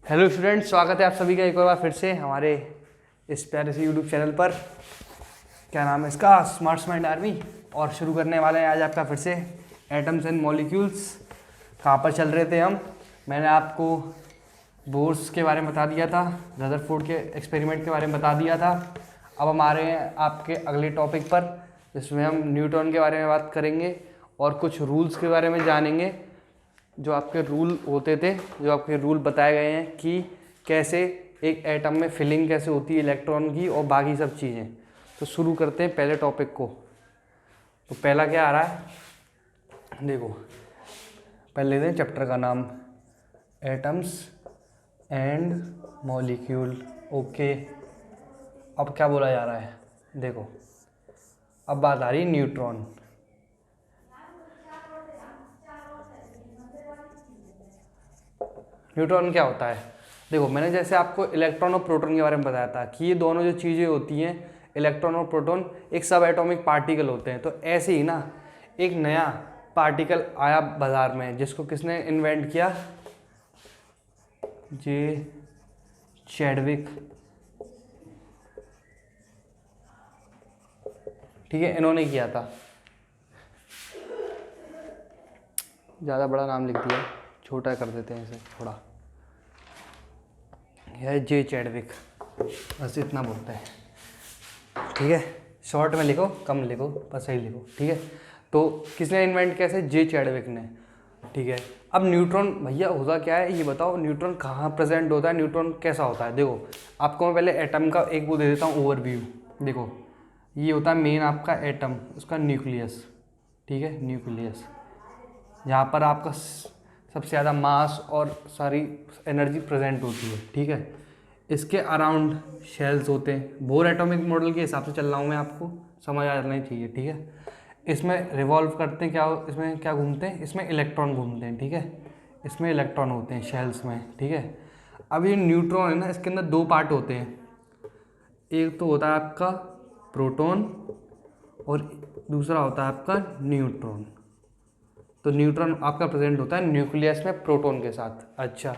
Hello students, स्वागत है आप सभी का एक और बार फिर से हमारे इस प्यारे से यूट्यूब चैनल पर। क्या नाम है इसका? Smart mind army. और शुरू करने वाले हैं आज आपका फिर से एटम्स एंड मॉलिक्यूल्स। कहाँ पर चल रहे थे हम? मैंने आपको बोर्स के बारे में बता दिया था, रदरफोर्ड के एक्सपेरिमेंट के बारे में बता दिया था। अब हम आ रहे हैं आपके अगले टॉपिक पर, जिसमें हम न्यूट्रॉन के बारे में बात करेंगे और कुछ रूल्स के बारे में जानेंगे। जो आपके रूल होते थे, जो आपके रूल बताए गए हैं कि कैसे एक एटम में फिलिंग कैसे होती है इलेक्ट्रॉन की और बाकी सब चीज़ें। तो शुरू करते हैं पहले टॉपिक को। तो पहला क्या आ रहा है, देखो पहले लेते हैं चैप्टर का नाम, एटम्स एंड मॉलिक्यूल। ओके, अब क्या बोला जा रहा है? देखो अब बात आ रही है न्यूट्रॉन। न्यूट्रॉन क्या होता है? देखो मैंने जैसे आपको इलेक्ट्रॉन और प्रोटॉन के बारे में बताया था कि ये दोनों जो चीज़ें होती हैं, इलेक्ट्रॉन और प्रोटॉन, एक सब एटॉमिक पार्टिकल होते हैं। तो ऐसे ही ना एक नया पार्टिकल आया बाजार में, जिसको किसने इन्वेंट किया? जे चैडविक। ठीक है, इन्होंने किया था। ज़्यादा बड़ा नाम लिख दिया, छोटा कर देते हैं इसे थोड़ा। यह है जे चैडविक, बस इतना बोलते हैं। ठीक है, शॉर्ट में लिखो, कम लिखो, बस सही लिखो। ठीक है, तो किसने इन्वेंट किया? से जे चैडविक ने। ठीक है, अब न्यूट्रॉन भैया होता क्या है ये बताओ। न्यूट्रॉन कहाँ प्रेजेंट होता है, न्यूट्रॉन कैसा होता है? देखो आपको मैं पहले एटम का एक वो दे देता हूँ ओवरव्यू। देखो ये होता है मेन आपका एटम, उसका न्यूक्लियस। ठीक है, न्यूक्लियस यहाँ पर आपका सबसे ज़्यादा मास और सारी एनर्जी प्रेजेंट होती है। ठीक है, इसके अराउंड शेल्स होते हैं। बोर एटॉमिक मॉडल के हिसाब से चल रहा हूँ मैं, आपको समझ आ जाना चाहिए। ठीक है, इसमें रिवॉल्व करते हैं क्या, इसमें क्या घूमते हैं? इसमें इलेक्ट्रॉन घूमते हैं। ठीक है, इसमें इलेक्ट्रॉन होते हैं शेल्स में। ठीक है, अब ये न्यूट्रॉन है ना, इसके अंदर दो पार्ट होते हैं। एक तो होता है आपका प्रोटॉन और दूसरा होता है आपका न्यूट्रॉन। तो न्यूट्रॉन आपका प्रेजेंट होता है न्यूक्लियस में प्रोटॉन के साथ। अच्छा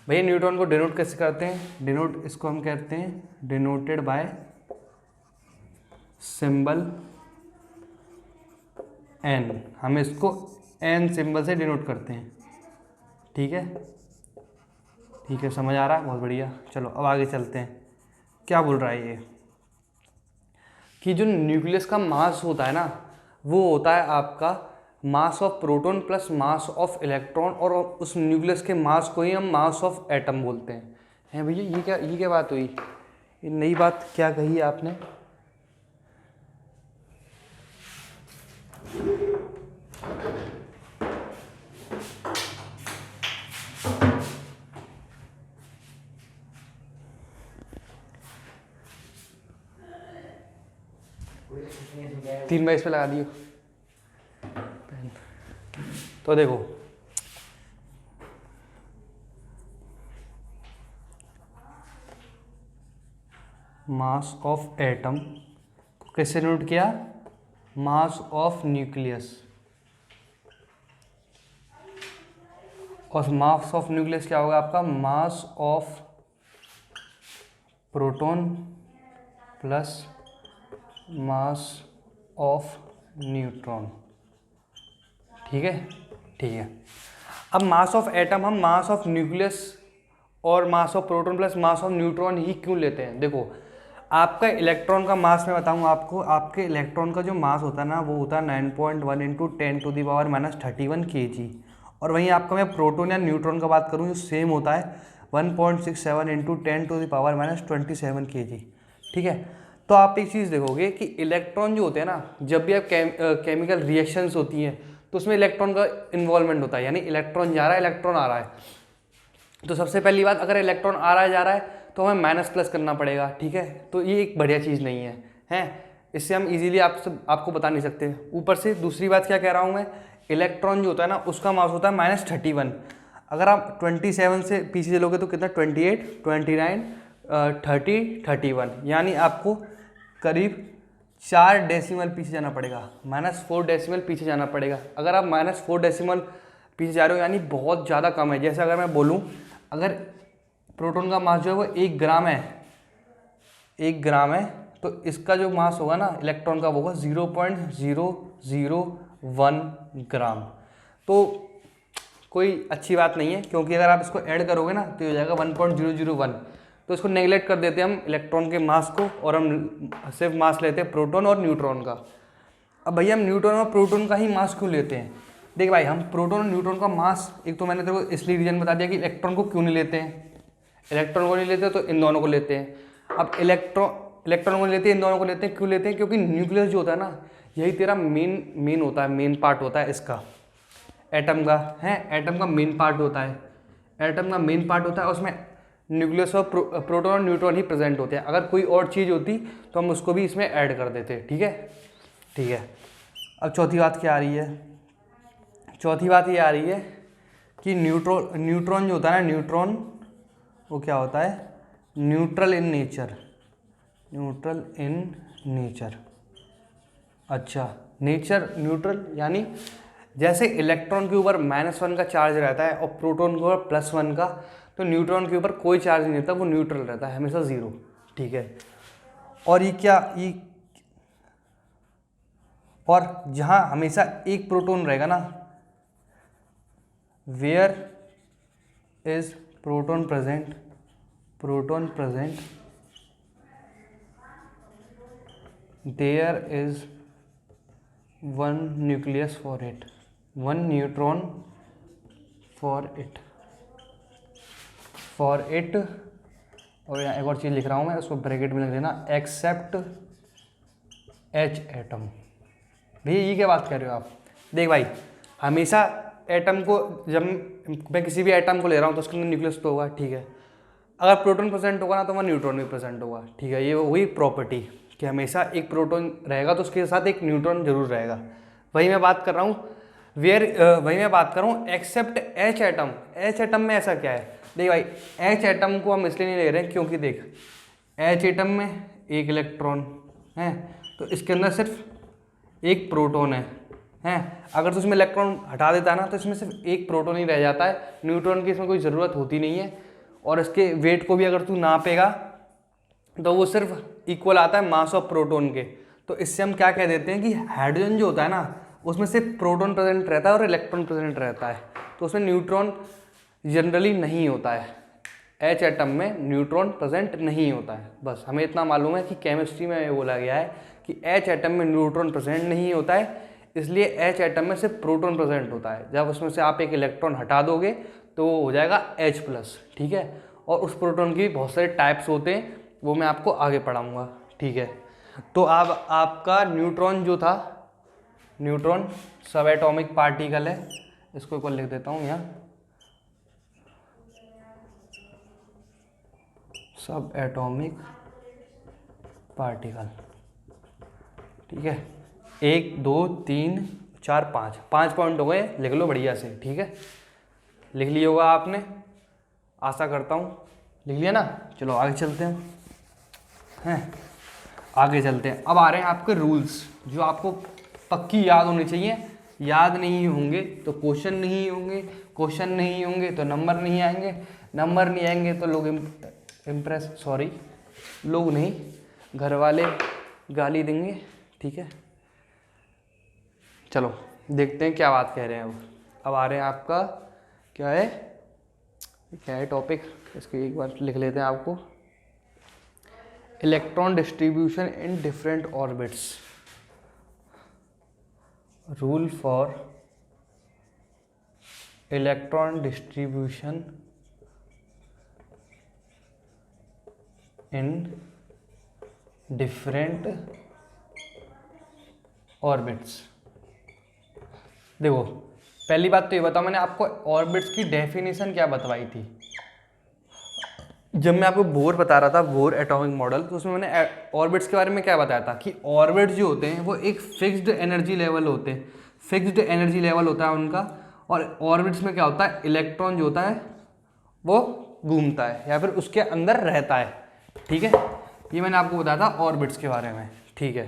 भैया, न्यूट्रॉन को डिनोट कैसे करते हैं? डिनोट इसको हम कहते हैं डिनोटेड बाय सिंबल एन। हम इसको एन सिंबल से डिनोट करते हैं। ठीक है, ठीक है, समझ आ रहा है? बहुत बढ़िया। चलो अब आगे चलते हैं। क्या बोल रहा है ये कि जो न्यूक्लियस का मास होता है ना, वो होता है आपका मास of proton plus mass of electron, और उस न्यूक्लियस के मास को ही हम मास ऑफ एटम बोलते हैं भैया ये क्या बात हुई? ये नई बात क्या कही आपने? तीन बार इस पे लगा दियो। तो देखो मास ऑफ एटम को कैसे नोट किया? मास ऑफ न्यूक्लियस। और मास ऑफ न्यूक्लियस क्या होगा आपका? मास of proton plus mass of neutron. ठीक है, ठीक है। अब मास ऑफ एटम हम मास ऑफ न्यूक्लियस और mass of proton plus mass of neutron ही क्यों लेते हैं? देखो आपका इलेक्ट्रॉन का मास मैं बताऊँ आपको, आपके इलेक्ट्रॉन का जो मास होता है ना, वो होता है 9.1 इंटू 10⁻⁻31 kg। और वहीं आपका मैं प्रोटॉन या न्यूट्रॉन का बात करूँ, जो सेम होता है 1.67 इंटू 10⁻27 kg। ठीक है, तो आप एक चीज़ देखोगे कि इलेक्ट्रॉन जो होते हैं ना, जब भी आप केमिकल रिएक्शंस होती हैं तो उसमें इलेक्ट्रॉन का इन्वॉल्वमेंट होता है, यानी इलेक्ट्रॉन जा रहा है, इलेक्ट्रॉन आ रहा है। तो सबसे पहली बात, अगर इलेक्ट्रॉन आ रहा है जा रहा है तो हमें माइनस प्लस करना पड़ेगा। ठीक है, तो ये एक बढ़िया चीज़ नहीं है, हैं? इससे हम इजीली आपको बता नहीं सकते। ऊपर से दूसरी बात क्या कह रहा हूँ मैं, इलेक्ट्रॉन जो होता है ना, उसका मास होता है -31। अगर आप 27 से पीछे चलोगे तो कितना? 28, 29, 30, 31, यानी आपको करीब 4 डेसिमल पीछे जाना पड़ेगा, -4 डेसिमल पीछे जाना पड़ेगा। अगर आप -4 डेसिमल पीछे जा रहे हो यानी बहुत ज़्यादा कम है। जैसे अगर मैं बोलूँ, अगर प्रोटॉन का मास जो है वो 1 ग्राम है, 1 ग्राम है, तो इसका जो मास होगा ना इलेक्ट्रॉन का वो होगा 0.001 ग्राम। तो कोई अच्छी बात नहीं है, क्योंकि अगर आप इसको ऐड करोगे ना तो ये हो जाएगा 1.001। तो इसको नेगलेक्ट कर देते हैं हम इलेक्ट्रॉन के मास को, और हम सिर्फ मास लेते हैं प्रोटॉन और न्यूट्रॉन का। अब भैया हम न्यूट्रॉन और प्रोटॉन का ही मास क्यों लेते हैं? देख भाई, हम प्रोटॉन और न्यूट्रॉन का मास, एक तो मैंने तेरे को इसलिए रीजन बता दिया कि इलेक्ट्रॉन को क्यों नहीं लेते हैं, इलेक्ट्रॉन को नहीं लेते तो इन दोनों को लेते हैं। अब इलेक्ट्रॉन को लेते हैं, इन दोनों को लेते हैं, क्यों लेते हैं? क्योंकि न्यूक्लियस जो होता है ना, यही तेरा मेन होता है, मेन पार्ट होता है इसका, एटम का है, एटम का मेन पार्ट होता है, एटम का मेन पार्ट होता है, उसमें न्यूक्लियस और प्रोटॉन और न्यूट्रॉन ही प्रेजेंट होते हैं। अगर कोई और चीज़ होती तो हम उसको भी इसमें ऐड कर देते। ठीक है, ठीक है। अब चौथी बात क्या आ रही है? चौथी बात ये आ रही है कि न्यूट्रॉन जो होता है ना, न्यूट्रॉन वो क्या होता है? Neutral in nature, neutral in nature. अच्छा, नेचर न्यूट्रल यानी जैसे इलेक्ट्रॉन के ऊपर -1 का चार्ज रहता है और प्रोटॉन के ऊपर +1 का, तो न्यूट्रॉन के ऊपर कोई चार्ज नहीं रहता, वो न्यूट्रल रहता है, हमेशा 0। ठीक है। और ये क्या, ये और जहाँ हमेशा एक प्रोटॉन रहेगा ना, where is proton present, proton present, there is 1 nucleus for it, 1 neutron for it, और यहाँ एक और चीज़ लिख रहा हूँ मैं, उसको ब्रैकेट में लिख देना, एक्सेप्ट H एटम। भैया ये क्या बात कर रहे हो आप? देख भाई, हमेशा एटम को, जब मैं किसी भी एटम को ले रहा हूँ तो उसके अंदर न्यूक्लियस तो होगा, ठीक है। अगर प्रोटॉन प्रेजेंट होगा ना तो वहाँ न्यूट्रॉन भी प्रेजेंट होगा, ठीक है। ये वही प्रॉपर्टी कि हमेशा एक प्रोटॉन रहेगा तो उसके साथ एक न्यूट्रॉन जरूर रहेगा। वही मैं बात कर रहा हूँ, वही मैं बात कर रहा हूँ except H atom. H atom में ऐसा क्या है? देख भाई, H एटम को हम इसलिए नहीं ले रहे हैं क्योंकि देख, H एटम में 1 इलेक्ट्रॉन है, तो इसके अंदर सिर्फ 1 प्रोटॉन है। अगर तो इसमें इलेक्ट्रॉन हटा देता है ना तो इसमें सिर्फ 1 प्रोटॉन ही रह जाता है, न्यूट्रॉन की इसमें कोई ज़रूरत होती नहीं है। और इसके वेट को भी अगर तू नापेगा तो वो सिर्फ इक्वल आता है मास ऑफ प्रोटॉन के। तो इससे हम क्या कह देते हैं कि हाइड्रोजन जो होता है ना, उसमें सिर्फ प्रोटॉन प्रेजेंट रहता है और इलेक्ट्रॉन प्रेजेंट रहता है, तो उसमें न्यूट्रॉन जनरली नहीं होता है। H एटम में न्यूट्रॉन प्रेजेंट नहीं होता है। बस हमें इतना मालूम है कि केमिस्ट्री में ये बोला गया है कि H एटम में न्यूट्रॉन प्रेजेंट नहीं होता है, इसलिए H एटम में सिर्फ प्रोटॉन प्रेजेंट होता है। जब उसमें से आप एक इलेक्ट्रॉन हटा दोगे तो वो हो जाएगा H+, ठीक है। और उस प्रोटॉन की बहुत सारे टाइप्स होते हैं, वो मैं आपको आगे पढ़ाऊँगा, ठीक है। तो अब आपका न्यूट्रॉन जो था, न्यूट्रॉन सब एटॉमिक पार्टिकल है, इसको एक बार लिख देता हूँ यहाँ, सब एटॉमिक पार्टिकल, ठीक है। 1 2 3 4 5 पॉइंट हो गए, लिख लो बढ़िया से, ठीक है। लिख लिया होगा आपने, आशा करता हूँ लिख लिया ना। चलो आगे चलते हैं, आगे चलते हैं। अब आ रहे हैं आपके रूल्स, जो आपको पक्की याद होनी चाहिए। याद नहीं होंगे तो क्वेश्चन नहीं होंगे, क्वेश्चन नहीं होंगे तो नंबर नहीं आएंगे, नंबर नहीं आएंगे तो लोग लोग नहीं, घर वाले गाली देंगे, ठीक है। चलो देखते हैं क्या बात कह रहे हैं। अब आ रहे हैं आपका क्या है टॉपिक, इसको एक बार लिख लेते हैं आपको, electron distribution in different orbits, rule for electron distribution in different orbits. देखो पहली बात तो ये बताओ, मैंने आपको ऑर्बिट्स की डेफिनेशन क्या बतवाई थी? जब मैं आपको बोर बता रहा था, बोर एटॉमिक मॉडल, तो उसमें मैंने ऑर्बिट्स के बारे में क्या बताया था कि ऑर्बिट्स जो होते हैं वो एक फिक्स्ड एनर्जी लेवल होते हैं, फिक्स्ड एनर्जी लेवल होता है उनका। और ऑर्बिट्स में क्या होता है, इलेक्ट्रॉन जो होता है वो घूमता है या फिर उसके अंदर रहता है, ठीक है। ये मैंने आपको बताया था ऑर्बिट्स के बारे में, ठीक है।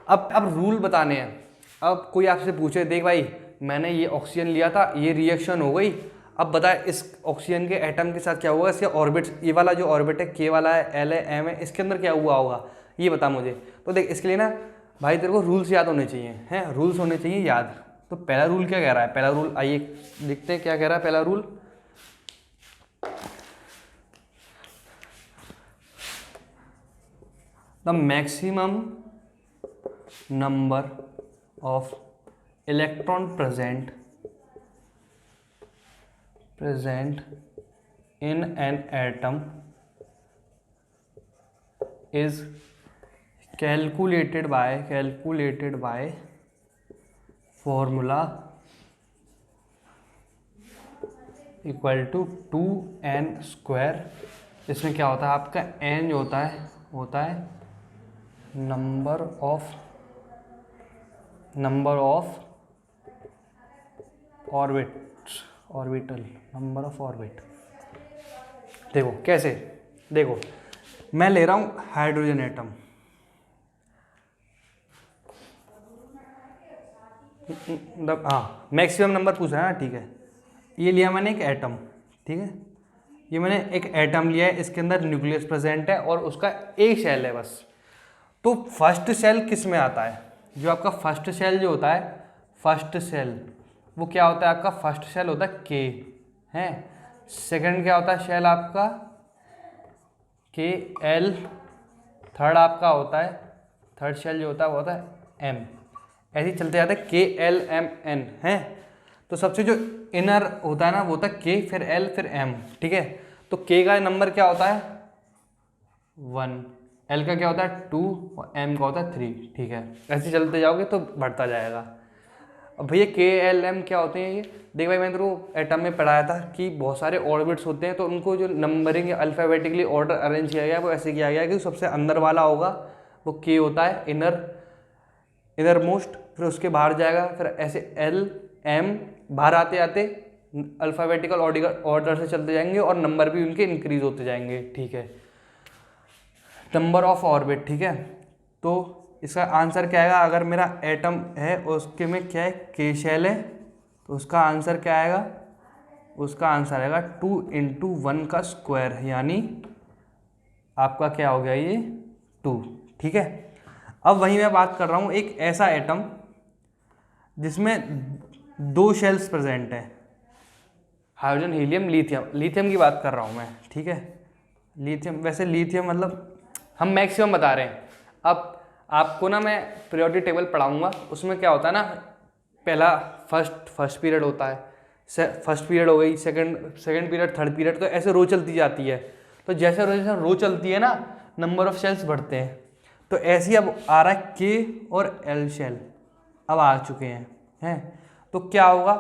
अब रूल बताने हैं। अब कोई आपसे पूछे, देख भाई मैंने ये ऑक्सीजन लिया था, ये रिएक्शन हो गई, अब बता इस ऑक्सीजन के एटम के साथ क्या हुआ, इसके ऑर्बिट, ये वाला जो ऑर्बिट है के वाला है, एल है, एम है, इसके अंदर क्या हुआ होगा ये बता मुझे। तो देख इसके लिए ना भाई तेरे को रूल्स याद होने चाहिए, हैं रूल्स होने चाहिए याद। तो पहला रूल क्या कह रहा है, पहला रूल आइए देखते हैं क्या कह रहा है पहला rule. The maximum number of electron present in an atom is calculated by formula equal to 2n square। इसमें क्या होता है आपका n जो होता है number of orbital, number of orbit. देखो कैसे, देखो मैं ले रहा हूं हाइड्रोजन एटम, मतलब हाँ मैक्सिमम नंबर पूछ रहा है ना, ठीक है। ये लिया मैंने एक एटम, ठीक है, ये मैंने एक एटम लिया है, इसके अंदर न्यूक्लियस प्रेजेंट है और उसका एक शेल है बस। तो फर्स्ट शेल किस में आता है, जो आपका फर्स्ट शेल जो होता है, फर्स्ट शेल वो क्या होता है आपका, फर्स्ट शेल होता है के, हैं। सेकंड क्या होता है शेल आपका के एल, थर्ड आपका होता है, थर्ड शेल जो होता है वो होता है एम। ऐसे ही चलते जाते हैं के एल एम एन, हैं। तो सबसे जो इनर होता है ना वो होता है के, फिर एल, फिर एम, ठीक है। तो के का नंबर क्या होता है 1, एल का क्या होता है 2 और एम का होता है 3, ठीक है। ऐसे चलते जाओगे तो बढ़ता जाएगा। अब भैया के एल एम क्या होते हैं ये, देख भाई मैंने तो एटम में पढ़ाया था कि बहुत सारे ऑर्बिट्स होते हैं, तो उनको जो नंबरिंग अल्फ़ाबेटिकली ऑर्डर अरेंज किया गया है वो ऐसे किया गया है कि सबसे अंदर वाला होगा वो के होता है, इनर मोस्ट, फिर उसके बाहर जाएगा, फिर ऐसे एल एम, बाहर आते आते अल्फ़ाबेटिकल ऑर्डर से चलते जाएंगे और नंबर भी उनके इंक्रीज होते जाएंगे, ठीक है। नंबर ऑफ ऑर्बिट, ठीक है। तो इसका आंसर क्या आएगा, अगर मेरा एटम है उसके में क्या है के शेल है, तो उसका आंसर क्या आएगा, उसका आंसर आएगा 2 × 1 का स्क्वायर, यानी आपका क्या हो गया ये 2, ठीक है। अब वहीं मैं बात कर रहा हूँ एक ऐसा एटम जिसमें 2 शेल्स प्रेजेंट है, हाइड्रोजन हीलियम लिथियम की बात कर रहा हूँ मैं, ठीक है। लिथियम, वैसे लिथियम मतलब हम मैक्सिमम बता रहे हैं। अब आपको ना मैं पीरियोडिक टेबल पढ़ाऊंगा, उसमें क्या होता है ना, पहला फर्स्ट पीरियड होता है, फर्स्ट पीरियड हो गई, सेकंड पीरियड, थर्ड पीरियड, तो ऐसे रो चलती जाती है। तो जैसे रो चलती है ना, नंबर ऑफ शेल्स बढ़ते हैं। तो ऐसे ही अब आ रहा है के और एल शेल अब आ चुके हैं। तो क्या होगा,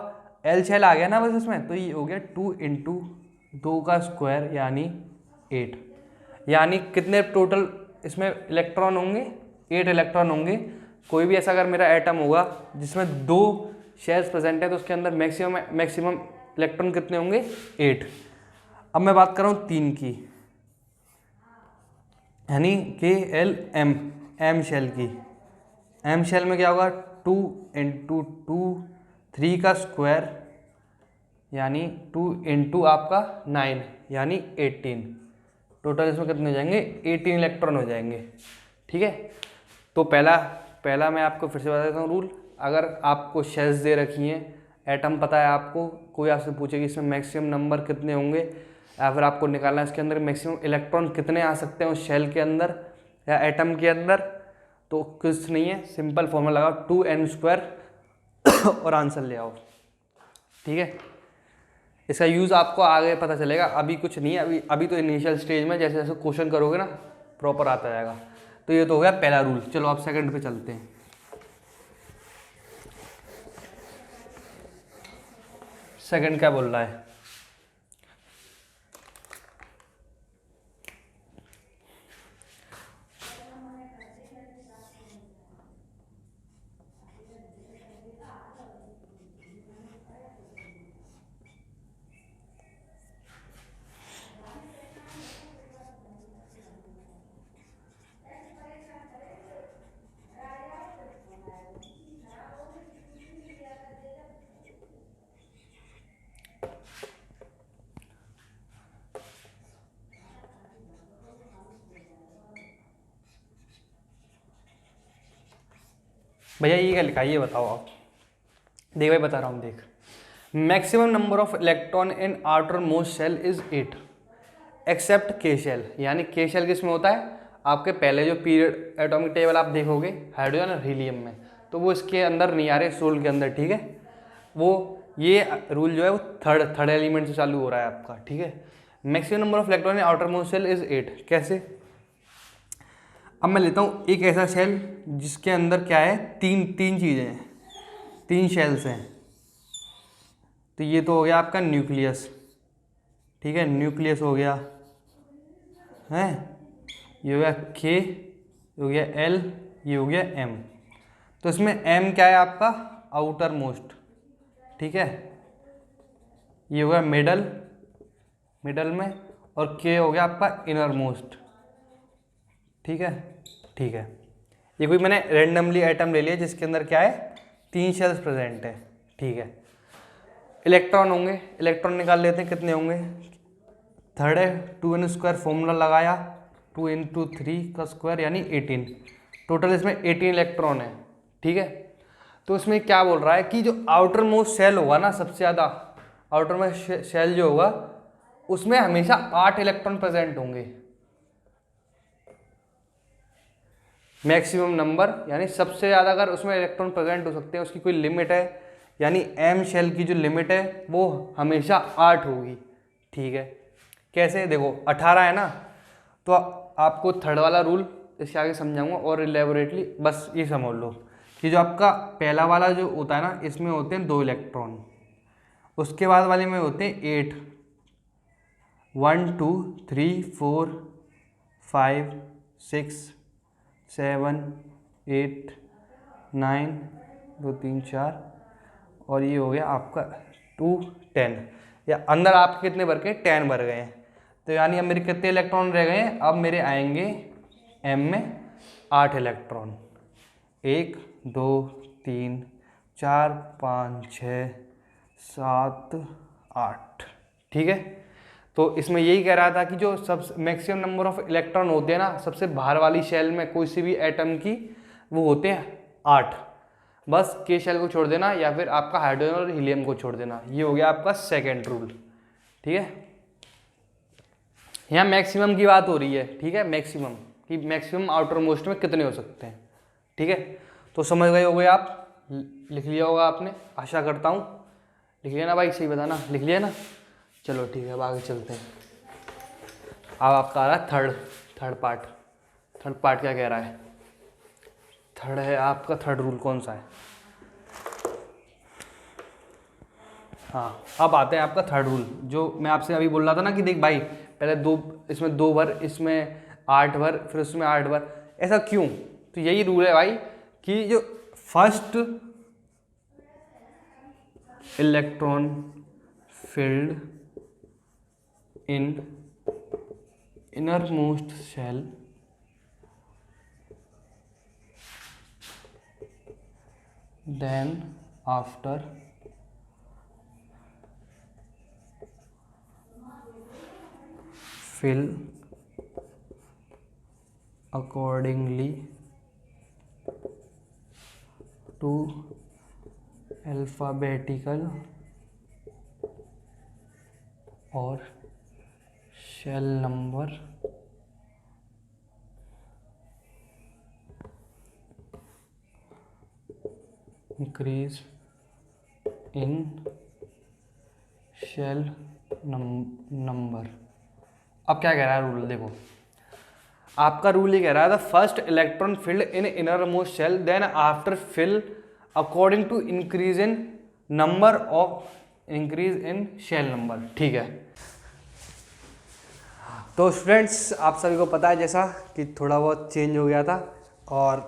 एल शेल आ गया ना बस इसमें, तो ये हो गया 2 × 2 का स्क्वायर यानी 8, यानी कितने टोटल इसमें इलेक्ट्रॉन होंगे, 8 इलेक्ट्रॉन होंगे। कोई भी ऐसा अगर मेरा एटम होगा जिसमें 2 शेल्स प्रेजेंट है तो उसके अंदर मैक्सिमम इलेक्ट्रॉन कितने होंगे 8। अब मैं बात कर रहा हूँ 3 की, यानी के एल एम शेल की। एम शेल में क्या होगा 2 × 2 3 का स्क्वायर यानी 2 × आपका 9 यानी 18। टोटल इसमें कितने हो जाएंगे 18 इलेक्ट्रॉन हो जाएंगे, ठीक है। तो पहला मैं आपको फिर से बता देता हूँ रूल। अगर आपको शेल्स दे रखी हैं, एटम पता है आपको, कोई आपसे पूछे कि इसमें मैक्सिमम नंबर कितने होंगे या फिर आपको निकालना है इसके अंदर मैक्सिमम इलेक्ट्रॉन कितने आ सकते हैं उस शेल के अंदर या एटम के अंदर, तो कुछ नहीं है, सिंपल फॉर्मूला लगाओ 2n² और आंसर ले आओ, ठीक है। इसका यूज़ आपको आगे पता चलेगा, अभी कुछ नहीं है, अभी तो इनिशियल स्टेज में जैसे जैसे क्वेश्चन करोगे ना प्रॉपर आता जाएगा। तो ये तो हो गया पहला रूल। चलो आप सेकंड पे चलते हैं। सेकंड क्या बोल रहा है, भैया ये क्या लिखा है ये बताओ आप। देख भाई बता रहा हूँ, देख maximum number of electron in outer most shell is 8 except K shell. यानी के शेल किस में होता है, आपके पहले जो पीरियड एटॉमिक टेबल आप देखोगे हाइड्रोजन और हीलियम में, तो वो इसके अंदर नहीं आ रहे, सोल के अंदर, ठीक है। वो ये रूल जो है वो थर्ड एलिमेंट से चालू हो रहा है आपका, ठीक है। Maximum number of electron in outer most shell is 8। कैसे, अब मैं लेता हूँ एक ऐसा शेल जिसके अंदर क्या है, तीन चीज़ें हैं, 3 शेल्स हैं। तो ये तो हो गया आपका न्यूक्लियस, ठीक है, न्यूक्लियस हो गया है, ये हो गया के, ये हो गया एल, ये हो गया एम। तो इसमें एम क्या है आपका, आउटर मोस्ट, ठीक है, ये हो गया मिडल में, और के हो गया आपका इनर मोस्ट, ठीक है। ठीक है, ये कोई मैंने रेंडमली आइटम ले लिया जिसके अंदर क्या है, 3 शेल्स प्रेजेंट है, ठीक है। इलेक्ट्रॉन होंगे, इलेक्ट्रॉन निकाल लेते हैं, कितने होंगे, थर्ड है, 2n² फॉर्मूला लगाया, 2 × 3 का स्क्वायर यानी 18। टोटल इसमें 18 इलेक्ट्रॉन है, ठीक है। तो इसमें क्या बोल रहा है कि जो आउटर मोस्ट शेल होगा ना, सबसे ज़्यादा आउटर मोस्ट शेल जो होगा उसमें हमेशा 8 इलेक्ट्रॉन प्रेजेंट होंगे, मैक्सिमम नंबर, यानी सबसे ज़्यादा अगर उसमें इलेक्ट्रॉन प्रेजेंट हो सकते हैं, उसकी कोई लिमिट है, यानी एम शेल की जो लिमिट है वो हमेशा 8 होगी, ठीक है। कैसे, देखो 18 है ना, तो आपको थर्ड वाला रूल इसके आगे समझाऊंगा और इलेबोरेटली, बस ये समझ लो कि जो आपका पहला वाला जो होता है ना, इसमें होते हैं 2 इलेक्ट्रॉन, उसके बाद वाले में होते हैं 8, 1 2 3 4 5 6 7 8 9 2 3 4, और ये हो गया आपका 2 10, या अंदर आपके कितने भर के, 10 भर गए हैं। तो यानी अब मेरे कितने इलेक्ट्रॉन रह गए हैं, अब मेरे आएंगे एम में 8 इलेक्ट्रॉन, 1 2 3 4 5 6 7 8, ठीक है। तो इसमें यही कह रहा था कि जो सब मैक्सिमम नंबर ऑफ इलेक्ट्रॉन होते हैं ना सबसे बाहर वाली शेल में कोई सी भी एटम की, वो होते हैं 8, बस के शेल को छोड़ देना या फिर आपका हाइड्रोजन और हीलियम को छोड़ देना। ये हो गया आपका सेकेंड रूल, ठीक है। यहाँ मैक्सिमम की बात हो रही है, ठीक है, मैक्सिमम कि मैक्सिमम आउटर मोस्ट में कितने हो सकते हैं, ठीक है। तो समझ गए होगे आप, लिख लिया होगा आपने, आशा करता हूँ। लिख लिया ना भाई, सही बताना, लिख लिया ना, चलो ठीक है, अब आगे चलते हैं। अब आपका आ रहा है थर्ड पार्ट क्या कह रहा है, थर्ड है आपका, थर्ड रूल कौन सा है, हाँ अब आते हैं आपका थर्ड रूल, जो मैं आपसे अभी बोल रहा था ना कि देख भाई पहले 2, इसमें 2 भर, इसमें 8 भर, फिर उसमें 8 भर, ऐसा क्यों। तो यही रूल है भाई कि जो first electron filled in innermost shell then after fill accordingly to alphabetical और shell number increase in shell number. अब क्या कह रहा है रूल, देखो आपका रूल ये कह रहा है the first electron filled in inner most shell then after fill according to increase in number of increase in shell number, ठीक है। तो स्टूडेंट्स आप सभी को पता है जैसा कि थोड़ा बहुत चेंज हो गया था और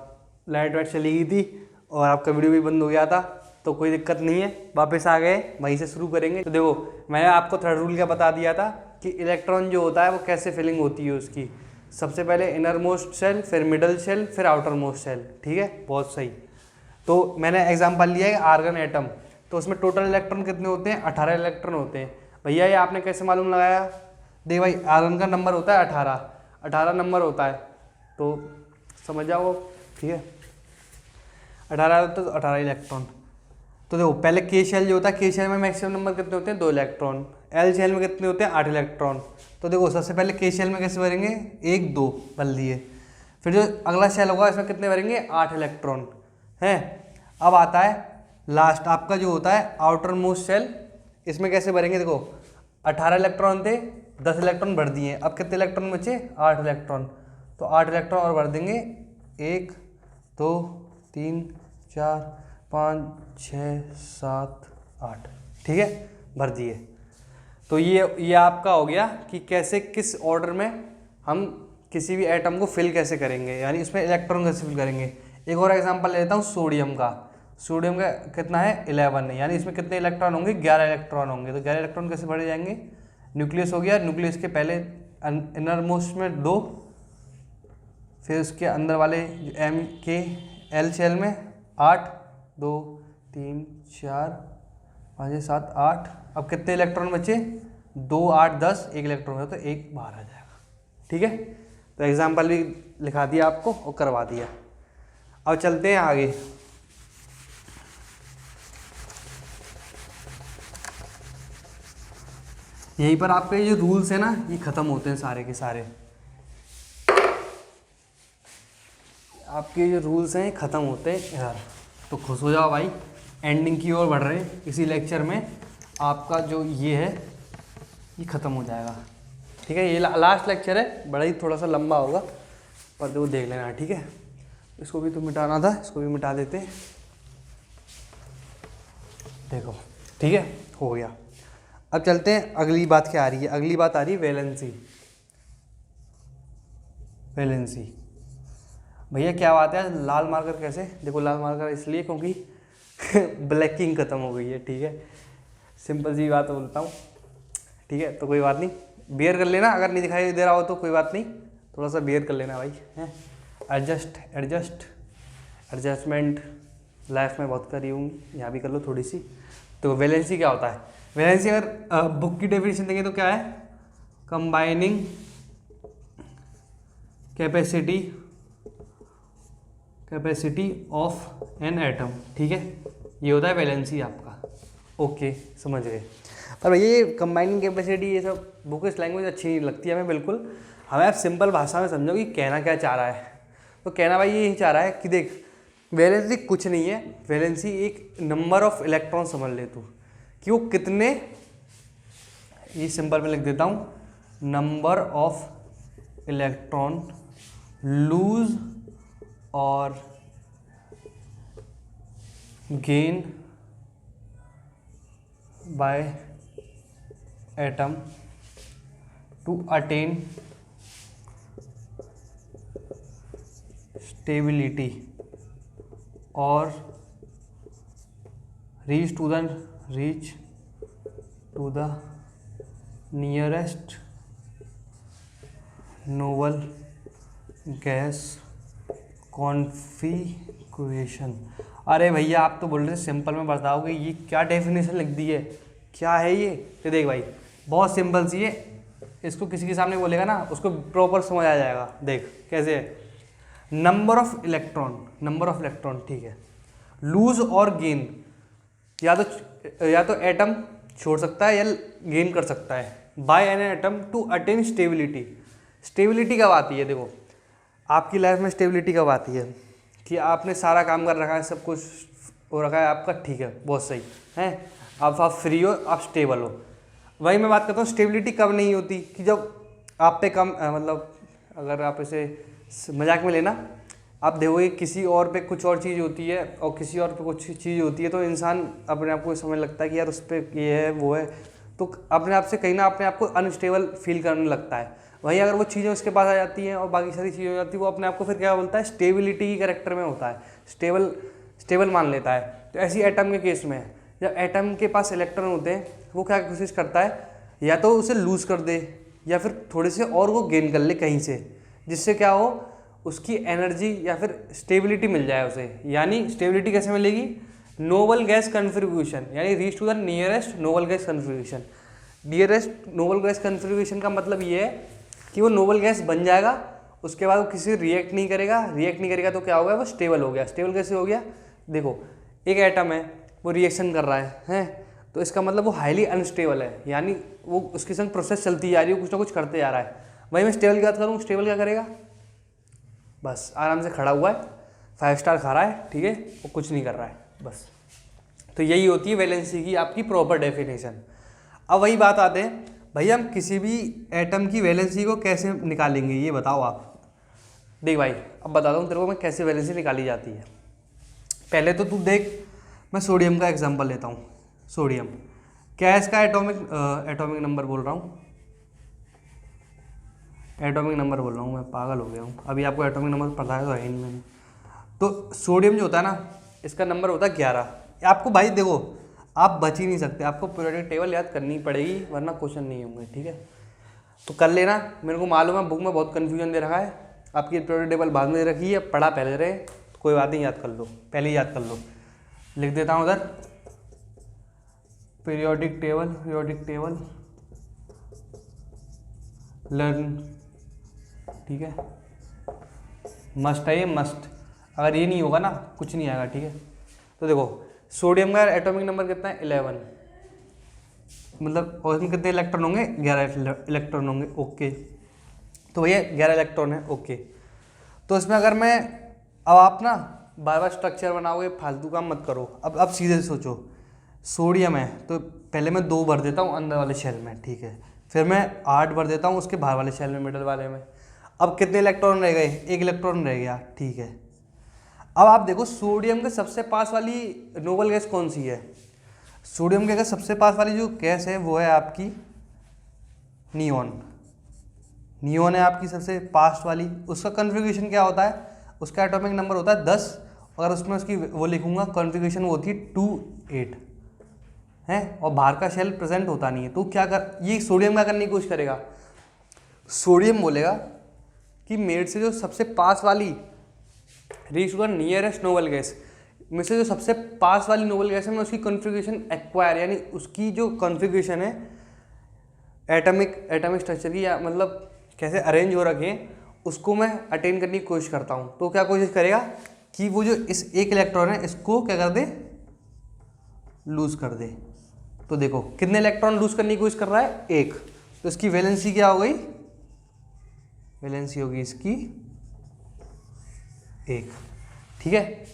लाइट वाइट चली गई थी और आपका वीडियो भी बंद हो गया था, तो कोई दिक्कत नहीं है, वापस आ गए, वहीं से शुरू करेंगे। तो देखो मैंने आपको थर्ड रूल क्या बता दिया था कि इलेक्ट्रॉन जो होता है वो कैसे फिलिंग होती है उसकी, सबसे पहले इनर मोस्ट शेल, फिर मिडल शेल, फिर आउटर मोस्ट शेल, ठीक है, बहुत सही। तो मैंने एग्जाम्पल लिया है आर्गन एटम, तो उसमें टोटल इलेक्ट्रॉन कितने होते हैं, 18 इलेक्ट्रॉन होते हैं। भैया ये आपने कैसे मालूम लगाया, देख भाई आर्गन का नंबर होता है 18 नंबर होता है, तो समझ जाओ, ठीक है। 18 होता है तो 18 इलेक्ट्रॉन। तो देखो पहले के शेल जो होता है, के शेल में मैक्सिमम नंबर कितने होते हैं 2 इलेक्ट्रॉन, एल शेल में कितने होते हैं 8 इलेक्ट्रॉन। तो देखो सबसे पहले के शेल में कैसे भरेंगे, 1 2 भर दिए, फिर जो अगला शेल होगा इसमें कितने भरेंगे 8 इलेक्ट्रॉन हैं। अब आता है लास्ट आपका जो होता है आउटर मोस्ट शेल, इसमें कैसे भरेंगे, देखो 18 इलेक्ट्रॉन थे, 10 इलेक्ट्रॉन भर दिए, अब कितने इलेक्ट्रॉन बचे 8 इलेक्ट्रॉन, तो 8 इलेक्ट्रॉन और भर देंगे, 1 2 3 4 5 6 7 8, ठीक है भर दिए। तो ये आपका हो गया कि कैसे किस ऑर्डर में हम किसी भी एटम को फिल कैसे करेंगे, यानी इसमें इलेक्ट्रॉन कैसे फिल करेंगे। एक और एग्जांपल लेता हूँ सोडियम का। सोडियम का कितना है 11 है, यानी इसमें कितने इलेक्ट्रॉन होंगे 11 इलेक्ट्रॉन होंगे। तो 11 इलेक्ट्रॉन कैसे भरे जाएंगे, न्यूक्लियस हो गया, न्यूक्लियस के पहले इनर मोस्ट में 2, फिर उसके अंदर वाले एम के एल शेल में 8 2 3 4 5 6 7 8, अब कितने इलेक्ट्रॉन बचे 2 8 10, 1 इलेक्ट्रॉन है तो 1 बाहर आ जाएगा, ठीक है। तो एग्जाम्पल भी लिखा दिया आपको और करवा दिया। अब चलते हैं आगे। यहीं पर आपके ये रूल्स है ना ये खत्म होते हैं सारे के सारे, आपके जो रूल्स हैं खत्म होते हैं यार। तो खुश हो जाओ भाई, एंडिंग की ओर बढ़ रहे हैं। इसी लेक्चर में आपका जो ये है ये ख़त्म हो जाएगा, ठीक है। ये लास्ट लेक्चर है, बड़ा ही थोड़ा सा लंबा होगा पर वो देख लेना, ठीक है। इसको भी तो मिटाना था, इसको भी मिटा देते हैं, देखो ठीक है हो गया। अब चलते हैं अगली बात क्या आ रही है, अगली बात आ रही है वैलेंसी। वैलेंसी भैया क्या बात है, लाल मार्कर कैसे, देखो लाल मार्कर इसलिए क्योंकि ब्लैकिंग ख़त्म हो गई है, ठीक है। सिंपल सी बात बोलता हूँ, ठीक है। तो कोई बात नहीं, बियर कर लेना, अगर नहीं दिखाई दे रहा हो तो कोई बात नहीं, थोड़ा सा बियर कर लेना भाई, है। एडजस्टमेंट लाइफ में बहुत करी होंगी, यहाँ भी कर लो थोड़ी सी। तो वैलेंसी क्या होता है, वैलेंसी अगर बुक की डेफिनेशन देंगे तो क्या है, combining capacity of an atom, ठीक है। ये होता है वैलेंसी आपका, ओके समझ गए। पर ये कंबाइनिंग कैपेसिटी ये सब बुकिश लैंग्वेज अच्छी नहीं लगती हमें बिल्कुल, हमें आप सिंपल भाषा में समझो कि कहना क्या चाह रहा है। तो कहना भाई यही चाह रहा है कि देख वैलेंसी कुछ नहीं है, वैलेंसी एक नंबर ऑफ इलेक्ट्रॉन समझ ले तू कि वो कितने, ये सिंपल में लिख देता हूँ, नंबर ऑफ इलेक्ट्रॉन लूज और gain by atom to attain stability और reach to the nearest noble gas configuration. अरे भैया आप तो बोल रहे थे सिंपल में बताओगे, ये क्या डेफिनेशन लिख दी है, क्या है ये। तो देख भाई बहुत सिंपल सी है, इसको किसी के सामने बोलेगा ना उसको प्रॉपर समझ आ जाएगा। देख कैसे है, नंबर ऑफ इलेक्ट्रॉन, ठीक है। लूज और गेन, या तो एटम छोड़ सकता है या गेन कर सकता है by an atom to attain stability. Stability कब आती है, देखो आपकी लाइफ में स्टेबिलिटी कब आती है कि आपने सारा काम कर रखा है, सब कुछ हो रखा है आपका, ठीक है बहुत सही है, आप फ्री हो, आप स्टेबल हो। वही मैं बात करता हूँ स्टेबिलिटी कब नहीं होती, कि जब आप पे कम मतलब अगर आप इसे मजाक में लेना, आप देखोगे किसी और पे कुछ और चीज़ होती है और किसी और पे कुछ चीज़ होती है, तो इंसान अपने आप को समझ लगता है कि यार उस पर ये है वो है, तो अपने आप से कहीं ना अपने आप को अनस्टेबल फील करने लगता है। वहीं अगर वो चीज़ें उसके पास आ जाती हैं और बाकी सारी चीज़ें हो जाती है, वो अपने आप को फिर क्या बोलता है, स्टेबिलिटी की कैरेक्टर में होता है, स्टेबल मान लेता है। तो ऐसी एटम के केस में जब एटम के पास इलेक्ट्रॉन होते हैं, वो क्या कोशिश करता है, या तो उसे लूज़ कर दे या फिर थोड़े से और वो गेन कर ले कहीं से, जिससे क्या हो उसकी एनर्जी या फिर स्टेबिलिटी मिल जाए उसे। यानी स्टेबिलिटी कैसे मिलेगी, नोबल गैस कन्फिग्रेशन, यानी reach to the nearest noble gas configuration. Nearest noble gas configuration का मतलब ये है कि वो नोबल गैस बन जाएगा, उसके बाद वो किसी रिएक्ट नहीं करेगा तो क्या होगा, वो स्टेबल हो गया। स्टेबल कैसे हो गया, देखो एक एटम है वो रिएक्शन कर रहा है हैं, तो इसका मतलब वो हाईली अनस्टेबल है, यानी वो उसके संग प्रोसेस चलती जा रही है, कुछ ना कुछ करते जा रहा है। वही मैं स्टेबल की बात करूँ, स्टेबल क्या करेगा, बस आराम से खड़ा हुआ है, 5 स्टार खा रहा है, ठीक है, वो कुछ नहीं कर रहा है बस। तो यही होती है वैलेंसी की आपकी प्रॉपर डेफिनेशन। अब वही बात आते हैं, भैया हम किसी भी एटम की वैलेंसी को कैसे निकालेंगे ये बताओ आप। देख भाई अब बताता हूँ तेरे को मैं कैसे वैलेंसी निकाली जाती है। पहले तो तू देख, मैं सोडियम का एग्जांपल लेता हूँ। सोडियम क्या है इसका एटॉमिक नंबर बोल रहा हूँ, एटॉमिक नंबर बोल रहा हूँ, मैं पागल हो गया हूँ, अभी आपको एटॉमिक नंबर पता है तो है नहीं मैंने। तो सोडियम जो होता है ना, इसका नंबर होता है 11। आपको भाई देखो आप बच ही नहीं सकते, आपको पीरियोडिक टेबल याद करनी पड़ेगी वरना क्वेश्चन नहीं होंगे, ठीक है। तो कर लेना, मेरे को मालूम है बुक में बहुत कन्फ्यूजन दे रखा है, आपकी पीरियोडिक टेबल बाद में दे रखी है, पढ़ा पहले रहे तो कोई बात नहीं, याद कर लो, पहले ही याद कर लो। लिख देता हूँ उधर पीरियोडिक टेबल लर्न, ठीक है, मस्ट है ये, मस्ट। अगर ये नहीं होगा ना कुछ नहीं आएगा, ठीक है। तो देखो सोडियम का एटॉमिक नंबर कितना है 11, मतलब और इसमें कितने इलेक्ट्रॉन होंगे 11 इलेक्ट्रॉन होंगे, ओके। तो भैया 11 इलेक्ट्रॉन है, ओके। तो इसमें अगर मैं, अब आप ना बार बार स्ट्रक्चर बनाओगे, फालतू काम मत करो। अब सीधे सोचो, सोडियम है तो पहले मैं 2 भर देता हूँ अंदर वाले शेल में, ठीक है, फिर मैं 8 भर देता हूँ उसके बाहर वाले शेल में, मिडल वाले में। अब कितने इलेक्ट्रॉन रह गए, 1 इलेक्ट्रॉन रह गया, ठीक है। अब आप देखो सोडियम के सबसे पास वाली नोबल गैस कौन सी है, सोडियम के अगर सबसे पास वाली जो गैस है वो है आपकी नियोन। नियोन है आपकी सबसे पास वाली, उसका कॉन्फ़िगरेशन क्या होता है, उसका एटॉमिक नंबर होता है 10, अगर उसमें उसकी वो लिखूंगा कॉन्फ़िगरेशन वो होती है 2-8 है, और बाहर का शेल प्रेजेंट होता नहीं है। तो क्या कर, ये सोडियम क्या करने की कोशिश करेगा, सोडियम बोलेगा कि मेरे से जो सबसे पास वाली reach to the nearest noble gas में से जो सबसे पास वाली नोबल गैस है, मैं उसकी कॉन्फ़िगरेशन एक्वायर, यानी उसकी जो कॉन्फ़िगरेशन है एटॉमिक स्ट्रक्चर की, या मतलब कैसे अरेंज हो रखे हैं, उसको मैं अटेन करने की कोशिश करता हूँ। तो क्या कोशिश करेगा कि वो जो इस 1 इलेक्ट्रॉन है इसको क्या कर दे, लूज कर दे। तो देखो कितने इलेक्ट्रॉन लूज करने की कोशिश कर रहा है, 1। तो इसकी वैलेंसी क्या हो गई, वैलेंसी होगी इसकी 1, ठीक है।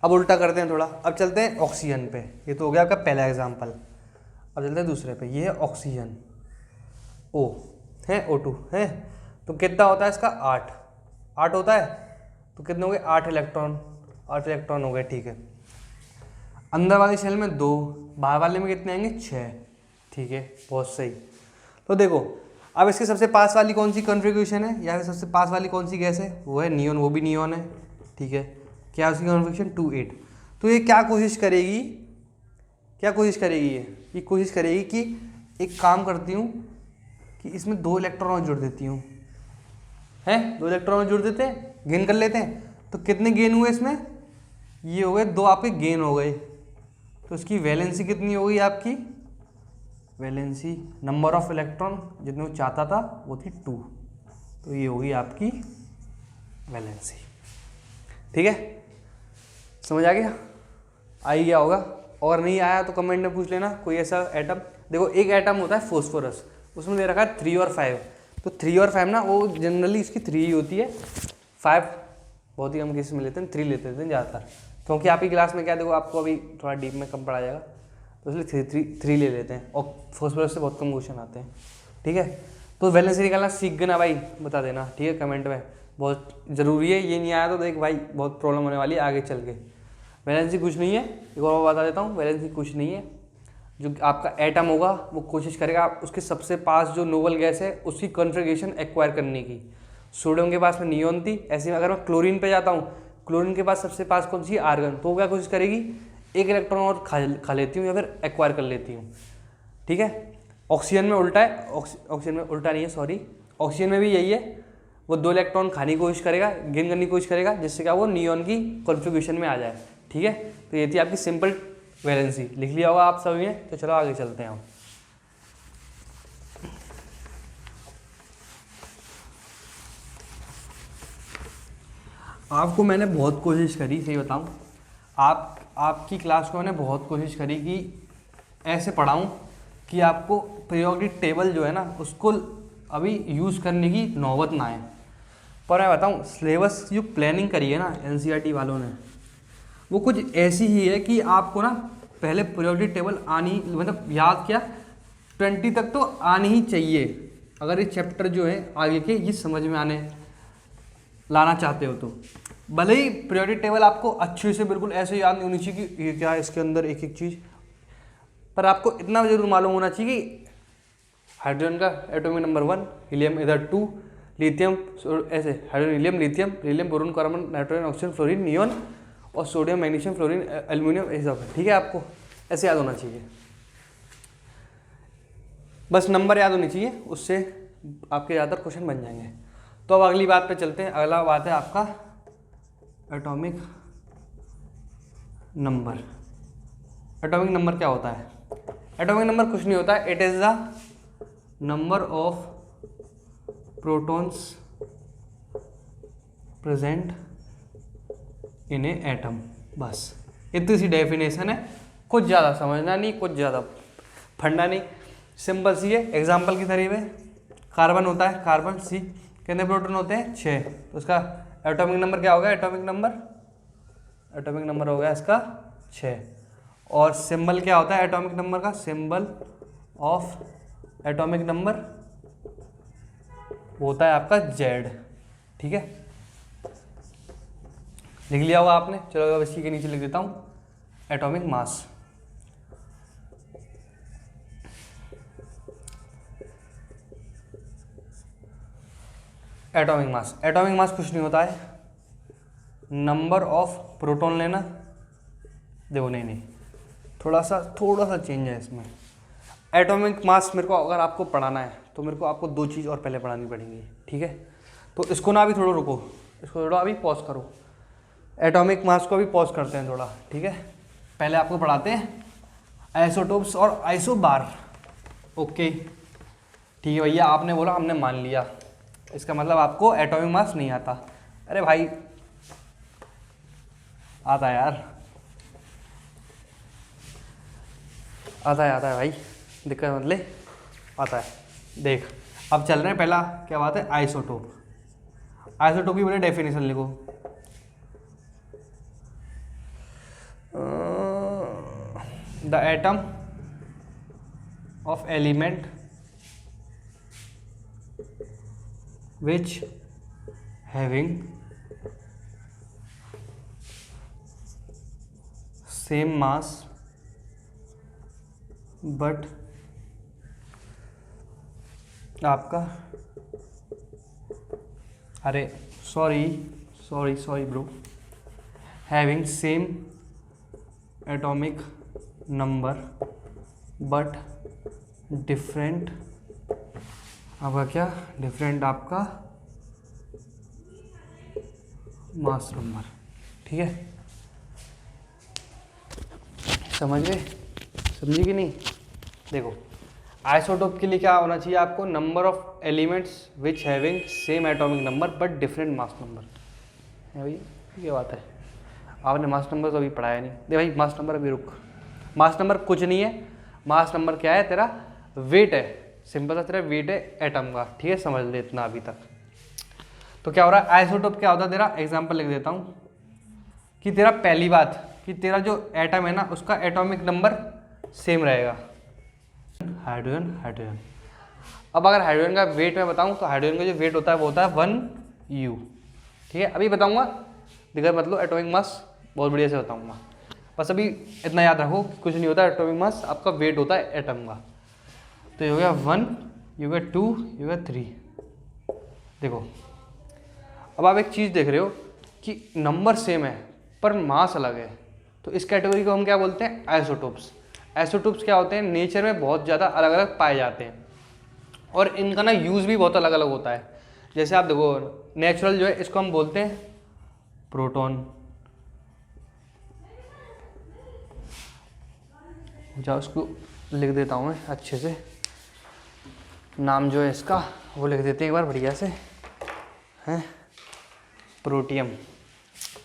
अब उल्टा करते हैं थोड़ा, अब चलते हैं ऑक्सीजन पे, ये तो हो गया आपका पहला एग्जाम्पल। अब चलते हैं दूसरे पे, ये है ऑक्सीजन, O है, O2 है, तो कितना होता है इसका 8 होता है, तो कितने हो गए 8 इलेक्ट्रॉन हो गए, ठीक है। अंदर वाले शेल में 2, बाहर वाले में कितने आएंगे 6, ठीक है, बहुत सही। तो देखो अब इसके सबसे पास वाली कौन सी कॉन्फ़िगरेशन है, या फिर सबसे पास वाली कौन सी गैस है, वो है नियोन, वो भी नियोन है, ठीक है। क्या उसकी कॉन्फ़िगरेशन 2-8। तो ये क्या कोशिश करेगी ये कोशिश करेगी कि एक काम करती हूँ कि इसमें 2 इलेक्ट्रॉन और जोड़ देती हूँ, हैं 2 इलेक्ट्रॉन और जोड़ देते हैं, गेन कर लेते हैं। तो कितने गेन हुए इसमें, ये हो गए 2 आपके गेन हो गए। तो इसकी वैलेंसी कितनी हो गई आपकी, वैलेंसी नंबर ऑफ इलेक्ट्रॉन जितने वो चाहता था वो थी 2, तो ये होगी आपकी वैलेंसी, ठीक है। समझ आ गया, आई गया होगा, और नहीं आया तो कमेंट में पूछ लेना कोई ऐसा एटम। देखो एक एटम होता है फोस्फोरस, उसमें दे रखा है 3 और 5, तो 3 और 5 ना वो जनरली इसकी 3 ही होती है, 5 बहुत ही कम केस में लेते हैं, 3 लेते हैं ज़्यादातर, क्योंकि आपकी क्लास में क्या देखो आपको अभी थोड़ा डीप में कम पढ़ा जाएगा, तो इसलिए 3 ले लेते हैं, और फॉस्फोरस से बहुत कम क्वेश्चन आते हैं, ठीक है। तो वैलेंसी निकालना सीख गए ना भाई, बता देना, ठीक है, कमेंट में, बहुत ज़रूरी है। ये नहीं आया तो देख भाई बहुत प्रॉब्लम होने वाली है आगे चल के। वैलेंसी कुछ नहीं है, एक और बता देता हूँ, वैलेंसी कुछ नहीं है, जो आपका एटम होगा वो कोशिश करेगा उसके सबसे पास जो नोबल गैस है उसकी कॉन्फ़िगरेशन एक्वायर करने की। सोडियम के पास में नियोन थी, ऐसे में अगर मैं क्लोरीन पे जाता हूँ, क्लोरीन के पास सबसे पास कौन सी आर्गन, तो वो क्या कोशिश करेगी 1 इलेक्ट्रॉन और खा लेती हूँ या फिर एक्वायर कर लेती हूँ, ठीक है। ऑक्सीजन में उल्टा है, ऑक्सीजन में उल्टा नहीं है, सॉरी, ऑक्सीजन में भी यही है, वो 2 इलेक्ट्रॉन खाने की कोशिश करेगा, गेन करने की कोशिश करेगा, जिससे क्या वो नियोन की कॉन्फ़िगरेशन में आ जाए, ठीक है। तो ये थी आपकी सिंपल वैलेंसी, लिख लिया होगा आप सभी ने। तो चलो आगे चलते हैं हम। आपको मैंने बहुत कोशिश करी, सही बताऊं, आप आपकी क्लास को मैंने बहुत कोशिश करी कि ऐसे पढ़ाऊँ कि आपको पीरियोडिक टेबल जो है ना उसको अभी यूज़ करने की नौबत ना आए। पर मैं बताऊँ सिलेबस जो प्लानिंग करी है ना एनसीईआरटी वालों ने, वो कुछ ऐसी ही है कि आपको ना पहले पीरियोडिक टेबल आनी, मतलब याद क्या 20 तक तो आनी ही चाहिए अगर ये चैप्टर जो है आगे के ये समझ में आने लाना चाहते हो तो। भले ही पीरियोडिक टेबल आपको अच्छे से बिल्कुल ऐसे याद नहीं होनी चाहिए कि ये क्या है इसके अंदर एक एक चीज़, पर आपको इतना जरूर मालूम होना चाहिए कि हाइड्रोजन का एटॉमिक नंबर 1, हीलियम इधर 2, लिथियम ऐसे hydrogen helium lithium helium boron carbon nitrogen oxygen fluorine neon और सोडियम मैग्नीशियम फ्लोरीन एल्यूमिनियम ये सब है। ठीक है, आपको ऐसे याद होना चाहिए, बस नंबर याद होनी चाहिए, उससे आपके ज़्यादातर क्वेश्चन बन जाएंगे। तो अब अगली बात पे चलते हैं। अगला बात है आपका एटॉमिक नंबर। एटॉमिक नंबर क्या होता है? एटॉमिक नंबर कुछ नहीं होता है, it is the number of protons present in A atom. बस इतनी सी डेफिनेशन है, कुछ ज़्यादा समझना नहीं, कुछ ज़्यादा फंडा नहीं, सिंपल सी है। एग्जाम्पल की तरीके कार्बन होता है, कार्बन सी कितने प्रोटॉन होते हैं 6, तो उसका एटॉमिक नंबर क्या होगा? एटॉमिक नंबर हो गया इसका 6। और सिंबल क्या होता है एटॉमिक नंबर का? सिंबल ऑफ एटॉमिक नंबर होता है आपका Z। ठीक है, लिख लिया होगा आपने। चलो अब इसी के नीचे लिख देता हूँ एटॉमिक मास। एटॉमिक मास कुछ नहीं होता है, नंबर ऑफ प्रोटॉन लेना। देखो नहीं थोड़ा सा चेंज है इसमें। एटॉमिक मास मेरे को अगर आपको पढ़ाना है तो मेरे को आपको 2 चीज़ और पहले पढ़ानी पड़ेंगी। ठीक है, तो इसको ना अभी थोड़ा रुको, इसको थोड़ा अभी पॉज करो, एटॉमिक मास को अभी पॉज करते हैं थोड़ा। ठीक है, पहले आपको पढ़ाते हैं आइसोटोप्स और आइसोबार। ओके ठीक है भैया, आपने बोला हमने मान लिया, इसका मतलब आपको एटॉमिक मास नहीं आता। अरे भाई आता है यार, आता है भाई, दिक्कत मत ले, आता है। देख अब चल रहे हैं, पहला क्या बात है? आइसोटोप। आइसोटोप की बड़ी डेफिनेशन लिखो। The atom of element which having same mass but आपका अरे sorry bro, having same atomic number but different आपका क्या? डिफरेंट आपका मास नंबर। ठीक है, समझ गए? समझी कि नहीं? देखो आइसोटोप के लिए क्या होना चाहिए आपको? Number of elements which having same atomic number but different mass number है भैया, ये बात है। आपने मास नंबर तो अभी पढ़ाया नहीं। दे भाई मास नंबर अभी रुक, मास नंबर कुछ नहीं है, मास नंबर क्या है? तेरा वेट है, सिंपल सा तेरा वेट है एटम का। ठीक है, समझ ले इतना अभी तक। तो क्या हो रहा है? आइसोटोप क्या होता है तेरा? एग्जांपल लिख देता हूँ कि तेरा पहली बात कि तेरा जो एटम है ना उसका एटॉमिक नंबर सेम रहेगा, हाइड्रोजन। अब अगर हाइड्रोजन का वेट मैं बताऊँ तो हाइड्रोजन का जो वेट होता है वो होता है 1U। ठीक है, अभी बताऊँगा, दिक्कत मतलब एटॉमिक मास बहुत बढ़िया से बताऊँगा, बस अभी इतना याद रखो कुछ नहीं होता एटॉमिक मास, आपका वेट होता है एटम का। तो ये हो गया 1, ये हो गया 2, ये हो गया 3। देखो अब आप एक चीज़ देख रहे हो कि नंबर सेम है पर मास अलग है, तो इस कैटेगरी को हम क्या बोलते हैं? आइसोटोप्स। आइसोटोप्स क्या होते हैं? नेचर में बहुत ज़्यादा अलग अलग पाए जाते हैं और इनका ना यूज़ भी बहुत अलग अलग होता है। जैसे आप देखो नेचुरल जो है इसको हम बोलते हैं प्रोटॉन, जाओ उसको लिख देता हूँ मैं अच्छे से, नाम जो है इसका वो लिख देते हैं एक बार बढ़िया से, हैं प्रोटियम।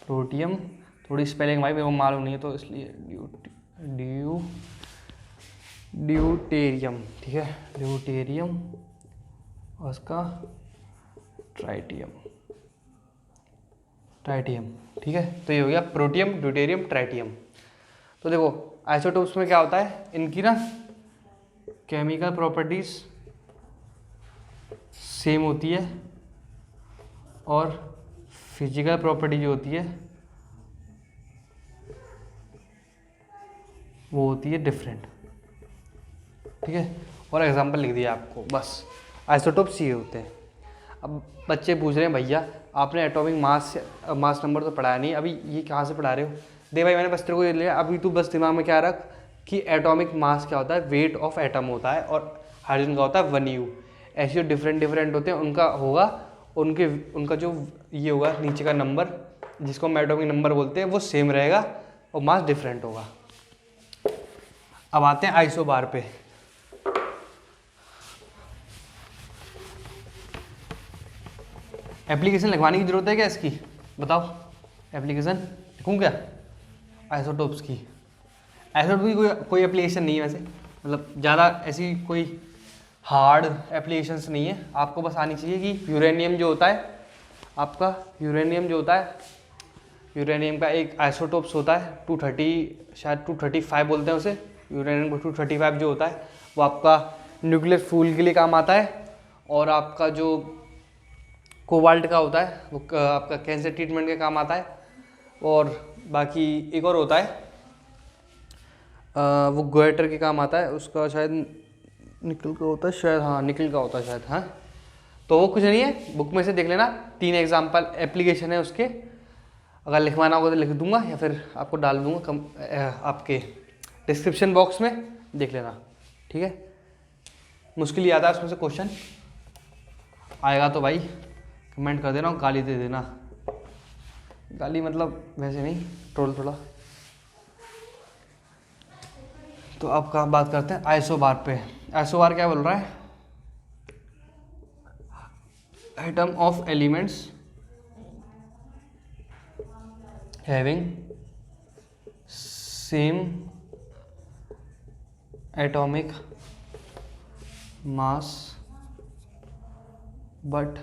तो थोड़ी स्पेलिंग भाई मेरे को मालूम नहीं है तो इसलिए ड्यूटेरियम, ठीक है, ड्यूटेरियम और उसका ट्राइटियम, ठीक है। तो ये हो गया प्रोटियम, ड्यूटेरियम, ट्राइटियम। तो देखो आइसोटोप्स में क्या होता है, इनकी ना केमिकल प्रॉपर्टीज सेम होती है और फिजिकल प्रॉपर्टी जो होती है वो होती है डिफरेंट, ठीक है। और एग्जांपल लिख दिया आपको, बस आइसोटोप्स ये होते हैं। अब बच्चे पूछ रहे हैं भैया आपने एटॉमिक मास नंबर तो पढ़ाया नहीं, अभी ये कहाँ से पढ़ा रहे हो? दे भाई मैंने बस तेरे को ये लिया, अभी तू बस दिमाग में क्या रख कि एटॉमिक मास क्या होता है, वेट ऑफ एटम होता है, और हाइड्रोजन का होता है 1U। ऐसे जो डिफरेंट होते हैं उनका होगा, उनका जो ये होगा नीचे का नंबर जिसको हम एटॉमिक नंबर बोलते हैं वो सेम रहेगा और मास डिफरेंट होगा। अब आते हैं आइसोबार पे। एप्लीकेशन लगवाने की जरूरत है क्या इसकी, बताओ? एप्लीकेशन लिखूँ क्या आइसोटोप्स की? आइसोटोप की कोई एप्लीकेशन नहीं है वैसे, मतलब ज़्यादा ऐसी कोई हार्ड एप्लीकेशंस नहीं है। आपको बस आनी चाहिए कि यूरेनियम जो होता है आपका, यूरेनियम का एक आइसोटोप्स होता है 230, शायद 235 बोलते हैं उसे। यूरेनियम को 235 जो होता है वो आपका न्यूक्लियर फ्यूल के लिए काम आता है, और आपका जो कोबाल्ट का होता है वो आपका कैंसर ट्रीटमेंट के काम आता है, और बाकी एक और होता है वो गोएटर के काम आता है, उसका शायद निकल का होता है शायद, हाँ निकल का होता है शायद, हाँ। तो वो कुछ नहीं है, बुक में से देख लेना, 3 एग्जाम्पल एप्लीकेशन है उसके, अगर लिखवाना होगा तो लिख दूंगा या फिर आपको डाल दूंगा आपके डिस्क्रिप्शन बॉक्स में, देख लेना, ठीक है। मुश्किल याद है उसमें से क्वेश्चन आएगा तो भाई कमेंट कर देना, गाली दे देना, गाली मतलब वैसे नहीं, ट्रोल थोड़ा। तो अब कहाँ बात करते हैं आइसोबार पे। आइसोबार क्या बोल रहा है, item of elements having same atomic mass but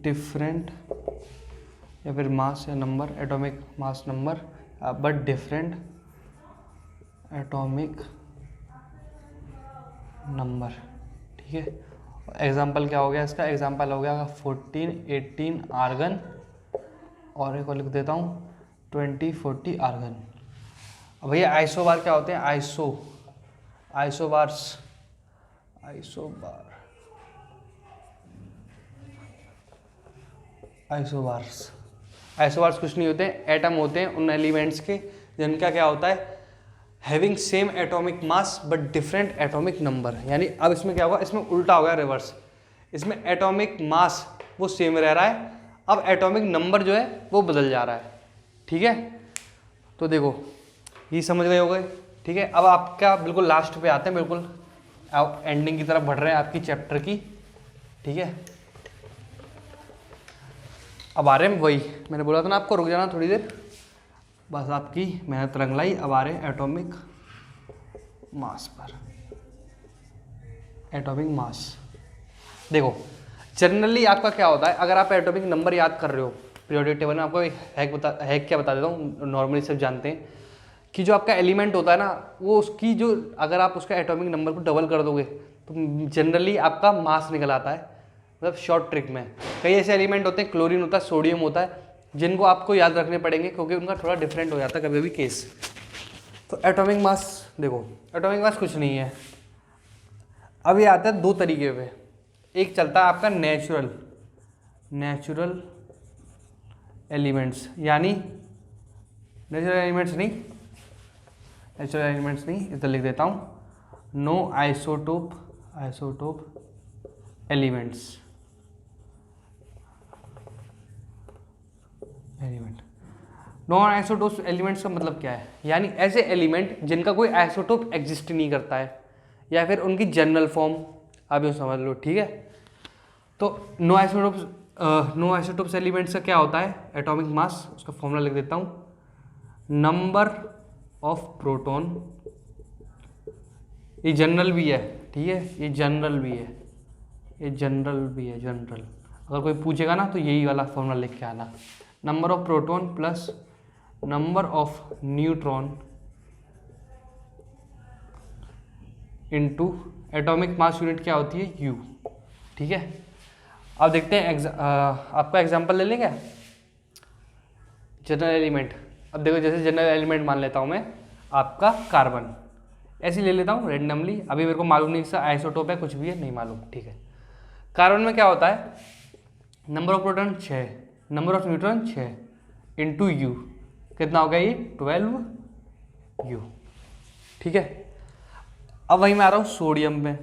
different, या फिर मास या number, atomic mass number but different atomic number, ठीक है। एग्जाम्पल क्या हो गया इसका, एग्जाम्पल हो गया 14, 18 आर्गन, और एक और लिख देता हूँ 20, 40 आर्गन। अब भैया आइसोबार क्या होते हैं, आइसोबार्स कुछ नहीं होते, एटम होते हैं उन एलिमेंट्स के जिनका क्या होता है, having same atomic mass but different atomic number. यानी अब इसमें क्या होगा, इसमें उल्टा हो गया, रिवर्स। इसमें एटॉमिक मास वो सेम रह रहा है, अब एटॉमिक नंबर जो है वो बदल जा रहा है, ठीक है। तो देखो ये समझ गए होंगे, ठीक है। अब आपका बिल्कुल लास्ट पे आते हैं, बिल्कुल एंडिंग की तरफ बढ़ रहे हैं आपकी चैप्टर की, ठीक है। अब आ रहे हैं, वही मैंने बोला था ना आपको, रुक जाना थोड़ी देर, बस आपकी मेहनत रंग लाई। अब आ रहे हैं एटॉमिक मास पर। एटॉमिक मास देखो जनरली आपका क्या होता है, अगर आप एटॉमिक नंबर याद कर रहे हो पीरियोडिक टेबल में, आपको एक हैक क्या बता देता हूँ, नॉर्मली सब जानते हैं कि जो आपका एलिमेंट होता है ना, वो उसकी जो, अगर आप उसका एटॉमिक नंबर को डबल कर दोगे तो जनरली आपका मास निकल आता है, मतलब शॉर्ट ट्रिक में। कई ऐसे एलिमेंट होते हैं, क्लोरीन होता है, सोडियम होता है, जिनको आपको याद रखने पड़ेंगे क्योंकि उनका थोड़ा डिफरेंट हो जाता है कभी भी केस। तो एटॉमिक मास देखो, एटॉमिक मास कुछ नहीं है। अब ये आता है 2 तरीके पे, एक चलता है आपका नेचुरल एलिमेंट्स, यानी नेचुरल एलिमेंट्स नहीं, इधर लिख देता हूँ, no isotope element. Non isotope elements का मतलब क्या है, यानी ऐसे एलिमेंट जिनका कोई आइसोटोप एग्जिस्ट नहीं करता है, या फिर उनकी जनरल फॉर्म आप यूँ समझ लो, ठीक है। तो no isotope no isotopes elements का क्या होता है एटॉमिक मास, उसका फॉर्मूला लिख देता हूँ, नंबर ऑफ प्रोटॉन, ये जनरल भी है, ठीक है, ये जनरल भी है, ये जनरल भी है, जनरल, अगर कोई पूछेगा ना तो यही वाला फॉर्मूला लिख के आना, number of proton plus number of neutron into atomic mass unit क्या होती है यू, ठीक है। अब देखते हैं आपका एग्जांपल ले लेंगे जनरल एलिमेंट। अब देखो जैसे जनरल एलिमेंट मान लेता हूँ मैं आपका कार्बन, ऐसे ले लेता हूँ रेंडमली, अभी मेरे को मालूम नहीं इसका आइसोटोप है कुछ भी है नहीं मालूम, ठीक है। कार्बन में क्या होता है, number of proton 6, number of neutron 6 into you, कितना हो गया ये 12 यू, ठीक है। अब वहीं मैं आ रहा हूँ सोडियम में।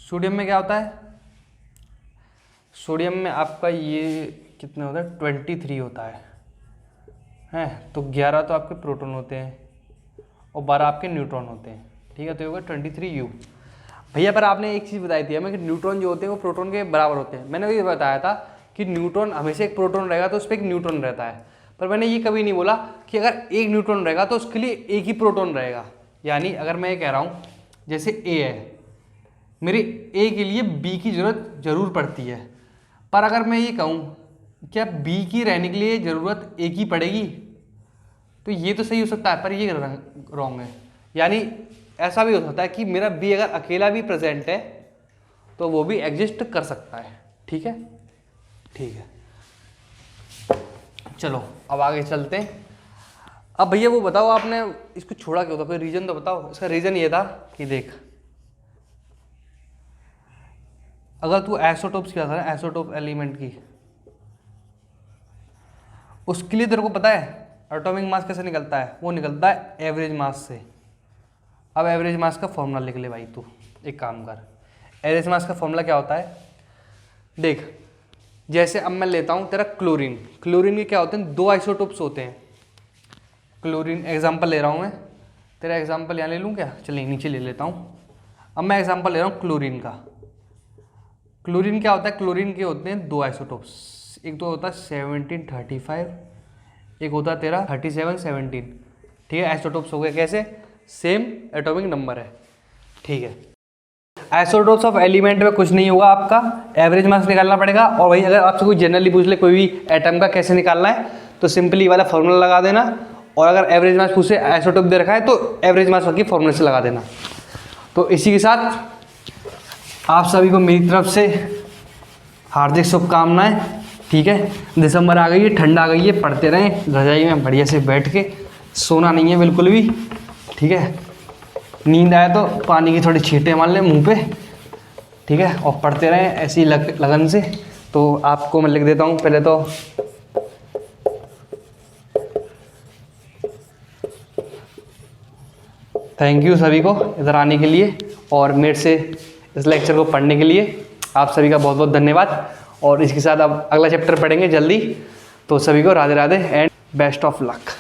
सोडियम में क्या होता है, सोडियम में आपका ये कितना होता है 23 होता है, तो 11 तो आपके प्रोटॉन होते हैं और 12 आपके न्यूट्रॉन होते हैं, ठीक है, तो ये होगा 23 यू। भैया पर आपने एक चीज़ बताई थी हमें कि न्यूट्रॉन जो होते हैं वो प्रोटॉन के बराबर होते हैं, मैंने ये बताया था कि न्यूट्रॉन हमेशा एक प्रोटॉन रहेगा तो उस पर एक न्यूट्रॉन रहता है, पर मैंने ये कभी नहीं बोला कि अगर एक न्यूट्रॉन रहेगा तो उसके लिए एक ही प्रोटॉन रहेगा। यानी अगर मैं ये कह रहा हूँ जैसे ए है, मेरे ए के लिए बी की ज़रूरत जरूर पड़ती है, पर अगर मैं ये कहूँ क्या बी की रहने के लिए ज़रूरत ए की पड़ेगी, तो ये तो सही हो सकता है पर ये रॉन्ग है। यानी ऐसा भी हो सकता है कि मेरा बी अगर अकेला भी प्रेजेंट है तो वो भी एग्जिस्ट कर सकता है, ठीक है, ठीक है। चलो अब आगे चलते हैं। अब भैया वो बताओ आपने इसको छोड़ा क्यों था, कोई रीज़न तो बताओ। इसका रीज़न ये था कि देख अगर तू आइसोटोप्स की बात कर, आइसोटोप एलिमेंट की, उसके लिए तेरे को पता है एटॉमिक मास कैसे निकलता है, वो निकलता है एवरेज मास से। अब एवरेज मास का फॉर्मूला लिख ले भाई, तू एक काम कर, एवरेज मास का फॉर्मूला क्या होता है, देख जैसे अब मैं लेता हूँ तेरा क्लोरीन, क्लोरीन के क्या होते हैं 2 आइसोटोप्स होते हैं। क्लोरीन एग्जाम्पल ले रहा हूँ मैं, तेरा एग्जाम्पल यहाँ ले लूँ क्या, चलिए नीचे ले लेता हूँ। अब मैं एग्जाम्पल ले रहा हूँ क्लोरीन का। क्लोरीन क्या होता है, क्लोरीन के होते हैं 2 आइसोटोप्स, एक तो होता है 1735, एक होता है तेरा 3717, ठीक है। आइसोटोप्स हो गए कैसे, सेम एटॉमिक नंबर है, ठीक है। आइसोटोप्स ऑफ एलिमेंट में कुछ नहीं होगा, आपका एवरेज मास निकालना पड़ेगा। और वही अगर आपसे कोई जनरली पूछ ले कोई भी एटम का कैसे निकालना है तो सिंपली वाला फॉर्मूला लगा देना, और अगर एवरेज मास पूछे आइसोटोप दे रखा है तो एवरेज मास की फॉर्मूले से लगा देना। तो इसी के साथ आप सभी को मेरी तरफ से हार्दिक शुभकामनाएं, ठीक है। दिसंबर आ गई है, ठंड आ गई है, पढ़ते रहें रजाई में बढ़िया से बैठ के, सोना नहीं है बिल्कुल भी, ठीक है। नींद आए तो पानी की थोड़ी छींटे मार लें मुंह पे, ठीक है, और पढ़ते रहें ऐसी लगन से। तो आपको मैं लिख देता हूँ पहले तो थैंक यू सभी को इधर आने के लिए और मेरे से इस लेक्चर को पढ़ने के लिए आप सभी का बहुत बहुत धन्यवाद। और इसके साथ अब अगला चैप्टर पढ़ेंगे जल्दी, तो सभी को Radhe Radhe and best of luck.